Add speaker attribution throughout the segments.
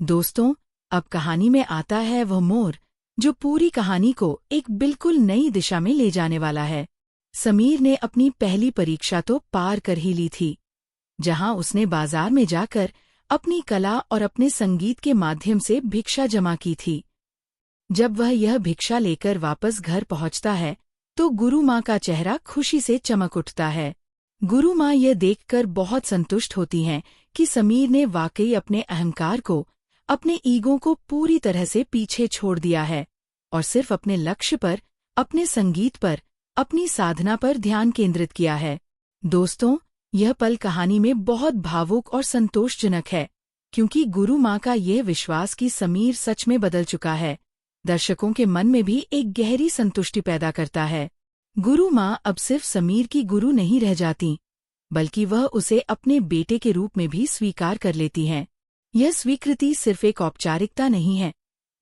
Speaker 1: दोस्तों, अब कहानी में आता है वह मोड़ जो पूरी कहानी को एक बिल्कुल नई दिशा में ले जाने वाला है। समीर ने अपनी पहली परीक्षा तो पार कर ही ली थी, जहां उसने बाजार में जाकर अपनी कला और अपने संगीत के माध्यम से भिक्षा जमा की थी। जब वह यह भिक्षा लेकर वापस घर पहुंचता है तो गुरु माँ का चेहरा खुशी से चमक उठता है। गुरु माँ यह देखकर बहुत संतुष्ट होती हैं कि समीर ने वाकई अपने अहंकार को, अपने ईगो को पूरी तरह से पीछे छोड़ दिया है और सिर्फ अपने लक्ष्य पर, अपने संगीत पर, अपनी साधना पर ध्यान केंद्रित किया है। दोस्तों, यह पल कहानी में बहुत भावुक और संतोषजनक है, क्योंकि गुरु माँ का यह विश्वास कि समीर सच में बदल चुका है, दर्शकों के मन में भी एक गहरी संतुष्टि पैदा करता है। गुरु माँ अब सिर्फ समीर की गुरु नहीं रह जाती, बल्कि वह उसे अपने बेटे के रूप में भी स्वीकार कर लेती हैं। यह स्वीकृति सिर्फ एक औपचारिकता नहीं है,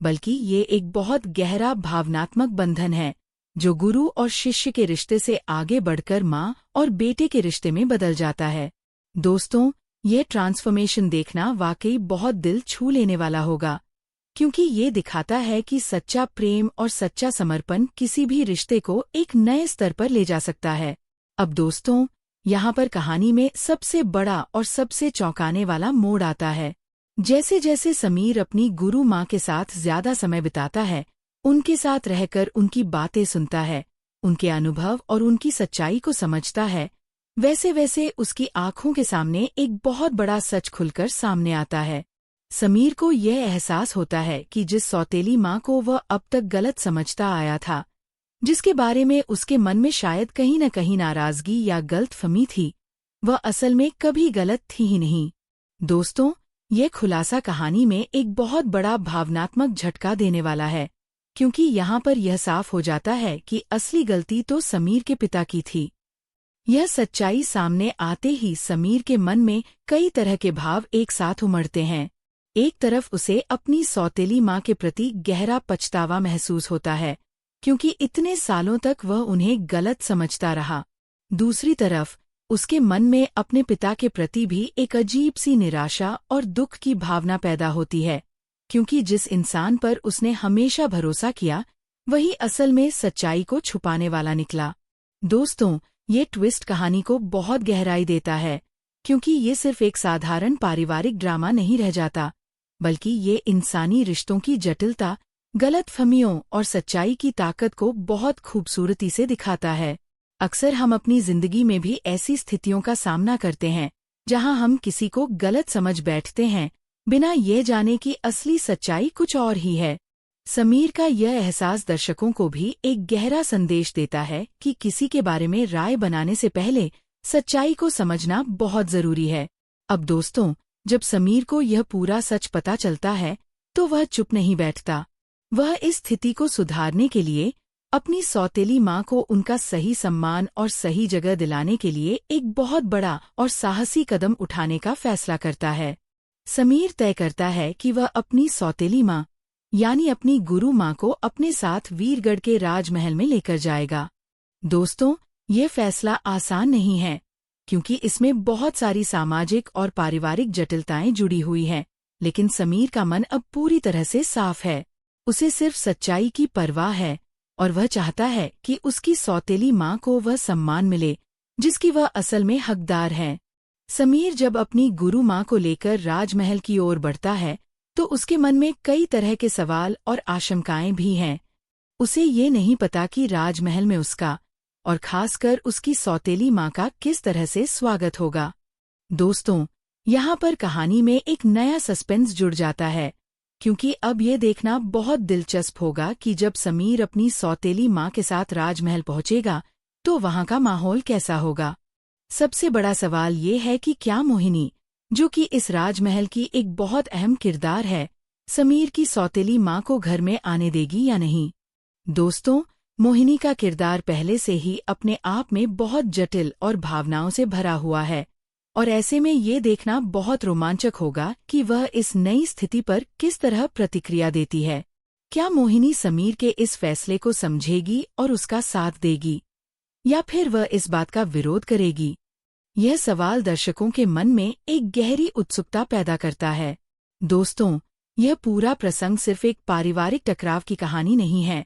Speaker 1: बल्कि ये एक बहुत गहरा भावनात्मक बंधन है, जो गुरु और शिष्य के रिश्ते से आगे बढ़कर माँ और बेटे के रिश्ते में बदल जाता है। दोस्तों, यह ट्रांसफॉर्मेशन देखना वाकई बहुत दिल छू लेने वाला होगा, क्योंकि ये दिखाता है कि सच्चा प्रेम और सच्चा समर्पण किसी भी रिश्ते को एक नए स्तर पर ले जा सकता है। अब दोस्तों, यहाँ पर कहानी में सबसे बड़ा और सबसे चौंकाने वाला मोड़ आता है। जैसे जैसे समीर अपनी गुरु माँ के साथ ज्यादा समय बिताता है, उनके साथ रहकर उनकी बातें सुनता है, उनके अनुभव और उनकी सच्चाई को समझता है, वैसे वैसे उसकी आंखों के सामने एक बहुत बड़ा सच खुलकर सामने आता है। समीर को यह एहसास होता है कि जिस सौतेली माँ को वह अब तक गलत समझता आया था, जिसके बारे में उसके मन में शायद कहीं न कहीं नाराजगी या गलतफहमी थी, वह असल में कभी गलत थी ही नहीं। दोस्तों, यह खुलासा कहानी में एक बहुत बड़ा भावनात्मक झटका देने वाला है, क्योंकि यहाँ पर यह साफ हो जाता है कि असली गलती तो समीर के पिता की थी। यह सच्चाई सामने आते ही समीर के मन में कई तरह के भाव एक साथ उमड़ते हैं। एक तरफ उसे अपनी सौतेली माँ के प्रति गहरा पछतावा महसूस होता है, क्योंकि इतने सालों तक वह उन्हें गलत समझता रहा। दूसरी तरफ उसके मन में अपने पिता के प्रति भी एक अजीब सी निराशा और दुख की भावना पैदा होती है, क्योंकि जिस इंसान पर उसने हमेशा भरोसा किया, वही असल में सच्चाई को छुपाने वाला निकला। दोस्तों, ये ट्विस्ट कहानी को बहुत गहराई देता है, क्योंकि ये सिर्फ एक साधारण पारिवारिक ड्रामा नहीं रह जाता, बल्कि ये इंसानी रिश्तों की जटिलता, गलतफहमियों और सच्चाई की ताकत को बहुत खूबसूरती से दिखाता है। अक्सर हम अपनी जिंदगी में भी ऐसी स्थितियों का सामना करते हैं, जहां हम किसी को गलत समझ बैठते हैं, बिना ये जाने कि असली सच्चाई कुछ और ही है। समीर का यह एहसास दर्शकों को भी एक गहरा संदेश देता है कि किसी के बारे में राय बनाने से पहले सच्चाई को समझना बहुत जरूरी है। अब दोस्तों, जब समीर को यह पूरा सच पता चलता है, तो वह चुप नहीं बैठता। वह इस स्थिति को सुधारने के लिए, अपनी सौतेली माँ को उनका सही सम्मान और सही जगह दिलाने के लिए एक बहुत बड़ा और साहसी कदम उठाने का फैसला करता है। समीर तय करता है कि वह अपनी सौतेली माँ, यानी अपनी गुरु माँ को अपने साथ वीरगढ़ के राजमहल में लेकर जाएगा। दोस्तों, ये फैसला आसान नहीं है, क्योंकि इसमें बहुत सारी सामाजिक और पारिवारिक जटिलताएं जुड़ी हुई हैं, लेकिन समीर का मन अब पूरी तरह से साफ है। उसे सिर्फ सच्चाई की परवाह है, और वह चाहता है कि उसकी सौतेली माँ को वह सम्मान मिले जिसकी वह असल में हकदार है। समीर जब अपनी गुरु माँ को लेकर राजमहल की ओर बढ़ता है, तो उसके मन में कई तरह के सवाल और आशंकाएं भी हैं। उसे ये नहीं पता कि राजमहल में उसका, और खासकर उसकी सौतेली माँ का, किस तरह से स्वागत होगा। दोस्तों, यहाँ पर कहानी में एक नया सस्पेंस जुड़ जाता है, क्योंकि अब ये देखना बहुत दिलचस्प होगा कि जब समीर अपनी सौतेली माँ के साथ राजमहल पहुँचेगा, तो वहाँ का माहौल कैसा होगा। सबसे बड़ा सवाल ये है कि क्या मोहिनी, जो कि इस राजमहल की एक बहुत अहम किरदार है, समीर की सौतेली माँ को घर में आने देगी या नहीं। दोस्तों, मोहिनी का किरदार पहले से ही अपने आप में बहुत जटिल और भावनाओं से भरा हुआ है, और ऐसे में ये देखना बहुत रोमांचक होगा कि वह इस नई स्थिति पर किस तरह प्रतिक्रिया देती है। क्या मोहिनी समीर के इस फैसले को समझेगी और उसका साथ देगी, या फिर वह इस बात का विरोध करेगी। यह सवाल दर्शकों के मन में एक गहरी उत्सुकता पैदा करता है। दोस्तों, यह पूरा प्रसंग सिर्फ एक पारिवारिक टकराव की कहानी नहीं है,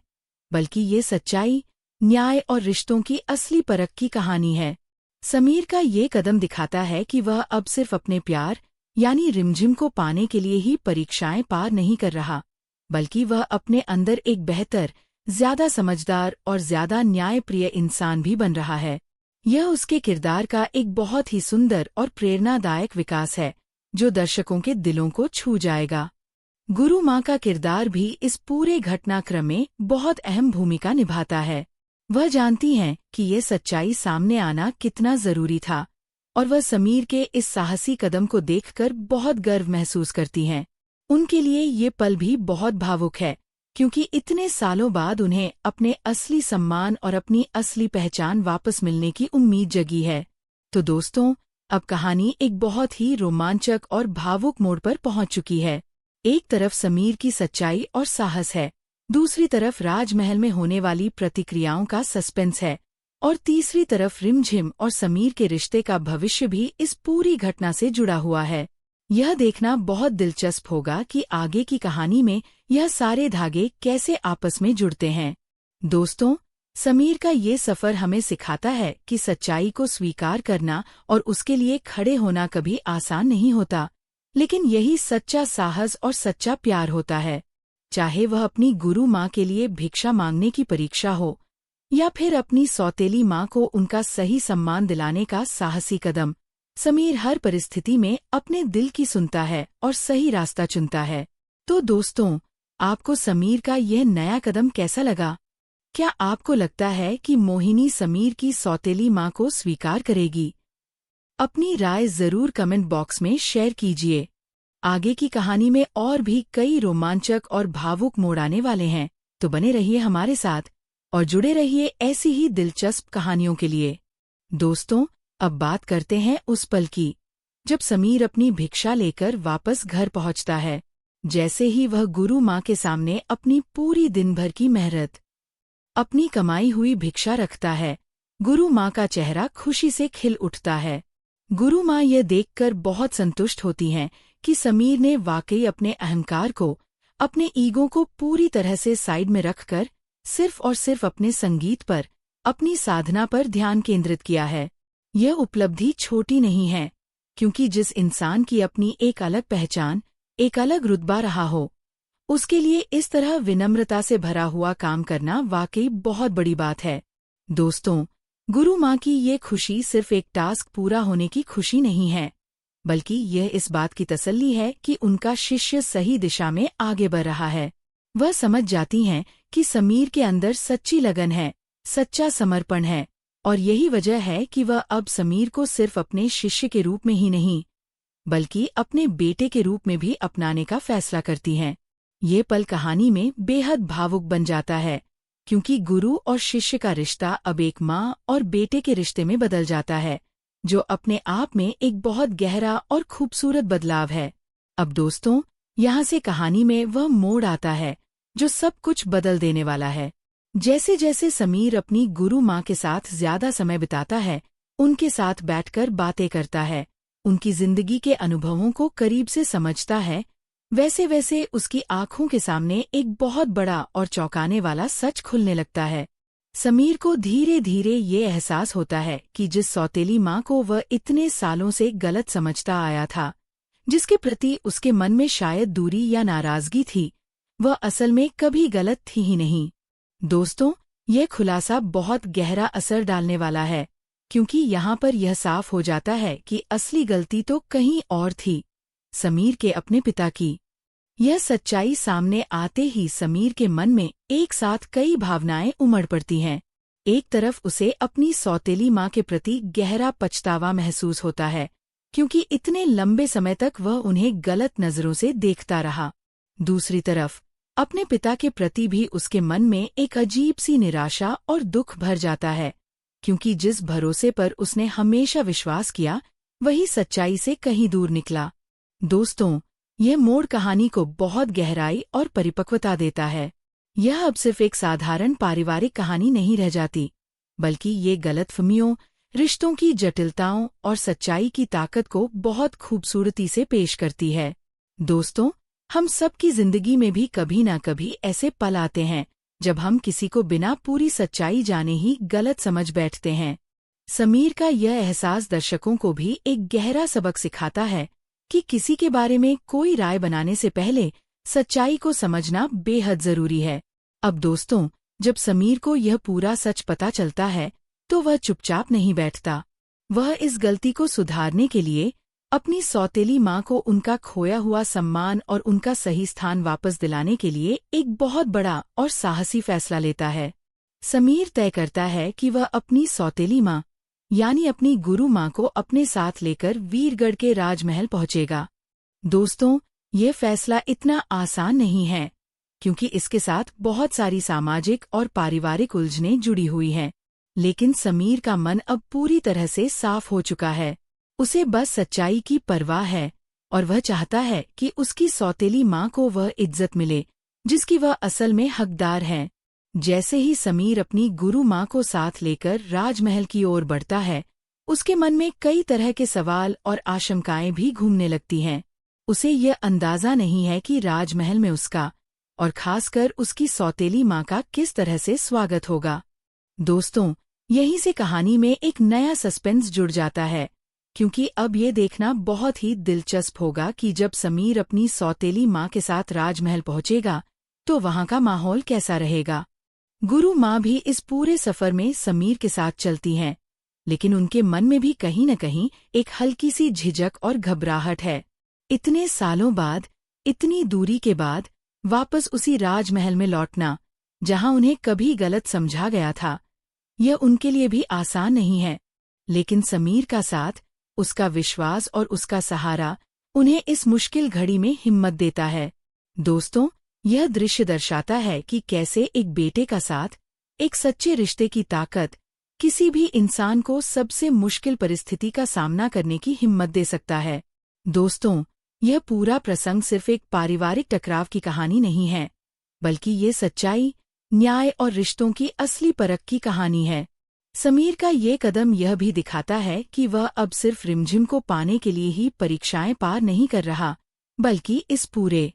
Speaker 1: बल्कि ये सच्चाई, न्याय और रिश्तों की असली परख की कहानी है। समीर का ये कदम दिखाता है कि वह अब सिर्फ अपने प्यार यानी रिमझिम को पाने के लिए ही परीक्षाएं पार नहीं कर रहा, बल्कि वह अपने अंदर एक बेहतर, ज्यादा समझदार और ज्यादा न्यायप्रिय इंसान भी बन रहा है। यह उसके किरदार का एक बहुत ही सुंदर और प्रेरणादायक विकास है, जो दर्शकों के दिलों को छू जाएगा। गुरु माँ का किरदार भी इस पूरे घटनाक्रम में बहुत अहम भूमिका निभाता है। वह जानती हैं कि ये सच्चाई सामने आना कितना जरूरी था, और वह समीर के इस साहसी कदम को देखकर बहुत गर्व महसूस करती हैं। उनके लिए ये पल भी बहुत भावुक है, क्योंकि इतने सालों बाद उन्हें अपने असली सम्मान और अपनी असली पहचान वापस मिलने की उम्मीद जगी है। तो दोस्तों, अब कहानी एक बहुत ही रोमांचक और भावुक मोड़ पर पहुंच चुकी है। एक तरफ समीर की सच्चाई और साहस है, दूसरी तरफ राजमहल में होने वाली प्रतिक्रियाओं का सस्पेंस है, और तीसरी तरफ रिमझिम और समीर के रिश्ते का भविष्य भी इस पूरी घटना से जुड़ा हुआ है। यह देखना बहुत दिलचस्प होगा कि आगे की कहानी में यह सारे धागे कैसे आपस में जुड़ते हैं। दोस्तों, समीर का ये सफर हमें सिखाता है कि सच्चाई को स्वीकार करना और उसके लिए खड़े होना कभी आसान नहीं होता, लेकिन यही सच्चा साहस और सच्चा प्यार होता है। चाहे वह अपनी गुरु माँ के लिए भिक्षा मांगने की परीक्षा हो, या फिर अपनी सौतेली माँ को उनका सही सम्मान दिलाने का साहसी कदम, समीर हर परिस्थिति में अपने दिल की सुनता है और सही रास्ता चुनता है। तो दोस्तों, आपको समीर का यह नया कदम कैसा लगा? क्या आपको लगता है कि मोहिनी समीर की सौतेली माँ को स्वीकार करेगी? अपनी राय जरूर कमेंट बॉक्स में शेयर कीजिए। आगे की कहानी में और भी कई रोमांचक और भावुक मोड़ आने वाले हैं, तो बने रहिए हमारे साथ और जुड़े रहिए ऐसी ही दिलचस्प कहानियों के लिए। दोस्तों, अब बात करते हैं उस पल की, जब समीर अपनी भिक्षा लेकर वापस घर पहुंचता है। जैसे ही वह गुरु माँ के सामने अपनी पूरी दिन भर की मेहनत, अपनी कमाई हुई भिक्षा रखता है, गुरु माँ का चेहरा खुशी से खिल उठता है। गुरु माँ यह देखकर बहुत संतुष्ट होती हैं कि समीर ने वाकई अपने अहंकार को, अपने ईगो को पूरी तरह से साइड में रखकर सिर्फ और सिर्फ अपने संगीत पर, अपनी साधना पर ध्यान केंद्रित किया है। यह उपलब्धि छोटी नहीं है, क्योंकि जिस इंसान की अपनी एक अलग पहचान, एक अलग रुतबा रहा हो, उसके लिए इस तरह विनम्रता से भरा हुआ काम करना वाकई बहुत बड़ी बात है। दोस्तों, गुरु माँ की ये खुशी सिर्फ एक टास्क पूरा होने की खुशी नहीं है, बल्कि यह इस बात की तसल्ली है कि उनका शिष्य सही दिशा में आगे बढ़ रहा है। वह समझ जाती हैं कि समीर के अंदर सच्ची लगन है, सच्चा समर्पण है, और यही वजह है कि वह अब समीर को सिर्फ अपने शिष्य के रूप में ही नहीं, बल्कि अपने बेटे के रूप में भी अपनाने का फैसला करती हैं। ये पल कहानी में बेहद भावुक बन जाता है, क्योंकि गुरु और शिष्य का रिश्ता अब एक माँ और बेटे के रिश्ते में बदल जाता है, जो अपने आप में एक बहुत गहरा और खूबसूरत बदलाव है। अब दोस्तों, यहाँ से कहानी में वह मोड़ आता है जो सब कुछ बदल देने वाला है। जैसे जैसे समीर अपनी गुरु माँ के साथ ज्यादा समय बिताता है, उनके साथ बैठकर बातें करता है, उनकी जिंदगी के अनुभवों को करीब से समझता है, वैसे वैसे उसकी आंखों के सामने एक बहुत बड़ा और चौंकाने वाला सच खुलने लगता है। समीर को धीरे धीरे ये एहसास होता है कि जिस सौतेली माँ को वह इतने सालों से गलत समझता आया था, जिसके प्रति उसके मन में शायद दूरी या नाराजगी थी, वह असल में कभी गलत थी ही नहीं। दोस्तों, यह खुलासा बहुत गहरा असर डालने वाला है, क्योंकि यहाँ पर यह साफ हो जाता है कि असली गलती तो कहीं और थी, समीर के अपने पिता की। यह सच्चाई सामने आते ही समीर के मन में एक साथ कई भावनाएं उमड़ पड़ती हैं। एक तरफ उसे अपनी सौतेली माँ के प्रति गहरा पछतावा महसूस होता है, क्योंकि इतने लंबे समय तक वह उन्हें गलत नजरों से देखता रहा। दूसरी तरफ अपने पिता के प्रति भी उसके मन में एक अजीब सी निराशा और दुख भर जाता है, क्योंकि जिस भरोसे पर उसने हमेशा विश्वास किया, वही सच्चाई से कहीं दूर निकला। दोस्तों, यह मोड़ कहानी को बहुत गहराई और परिपक्वता देता है। यह अब सिर्फ एक साधारण पारिवारिक कहानी नहीं रह जाती, बल्कि ये गलतफहमियों, रिश्तों की जटिलताओं और सच्चाई की ताकत को बहुत खूबसूरती से पेश करती है। दोस्तों, हम सबकी जिंदगी में भी कभी ना कभी ऐसे पल आते हैं जब हम किसी को बिना पूरी सच्चाई जाने ही गलत समझ बैठते हैं। समीर का यह एहसास दर्शकों को भी एक गहरा सबक सिखाता है कि किसी के बारे में कोई राय बनाने से पहले सच्चाई को समझना बेहद जरूरी है। अब दोस्तों, जब समीर को यह पूरा सच पता चलता है तो वह चुपचाप नहीं बैठता। वह इस गलती को सुधारने के लिए अपनी सौतेली माँ को उनका खोया हुआ सम्मान और उनका सही स्थान वापस दिलाने के लिए एक बहुत बड़ा और साहसी फैसला लेता है। समीर तय करता है कि वह अपनी सौतेली माँ यानी अपनी गुरु माँ को अपने साथ लेकर वीरगढ़ के राजमहल पहुंचेगा। दोस्तों, ये फैसला इतना आसान नहीं है क्योंकि इसके साथ बहुत सारी सामाजिक और पारिवारिक उलझनें जुड़ी हुई हैं। लेकिन समीर का मन अब पूरी तरह से साफ हो चुका है। उसे बस सच्चाई की परवाह है और वह चाहता है कि उसकी सौतेली माँ को वह इज्जत मिले जिसकी वह असल में हकदार है। जैसे ही समीर अपनी गुरु माँ को साथ लेकर राजमहल की ओर बढ़ता है, उसके मन में कई तरह के सवाल और आशंकाएं भी घूमने लगती हैं। उसे यह अंदाजा नहीं है कि राजमहल में उसका और खासकर उसकी सौतेली माँ का किस तरह से स्वागत होगा। दोस्तों, यहीं से कहानी में एक नया सस्पेंस जुड़ जाता है क्योंकि अब ये देखना बहुत ही दिलचस्प होगा कि जब समीर अपनी सौतेली माँ के साथ राजमहल पहुंचेगा तो वहां का माहौल कैसा रहेगा। गुरु माँ भी इस पूरे सफर में समीर के साथ चलती हैं, लेकिन उनके मन में भी कहीं न कहीं एक हल्की सी झिझक और घबराहट है। इतने सालों बाद, इतनी दूरी के बाद वापस उसी राजमहल में लौटना जहां उन्हें कभी गलत समझा गया था, यह उनके लिए भी आसान नहीं है। लेकिन समीर का साथ, उसका विश्वास और उसका सहारा उन्हें इस मुश्किल घड़ी में हिम्मत देता है। दोस्तों, यह दृश्य दर्शाता है कि कैसे एक बेटे का साथ, एक सच्चे रिश्ते की ताकत किसी भी इंसान को सबसे मुश्किल परिस्थिति का सामना करने की हिम्मत दे सकता है। दोस्तों, यह पूरा प्रसंग सिर्फ एक पारिवारिक टकराव की कहानी नहीं है, बल्कि ये सच्चाई, न्याय और रिश्तों की असली परख की कहानी है। समीर का ये कदम यह भी दिखाता है कि वह अब सिर्फ रिमझिम को पाने के लिए ही परीक्षाएं पार नहीं कर रहा, बल्कि इस पूरे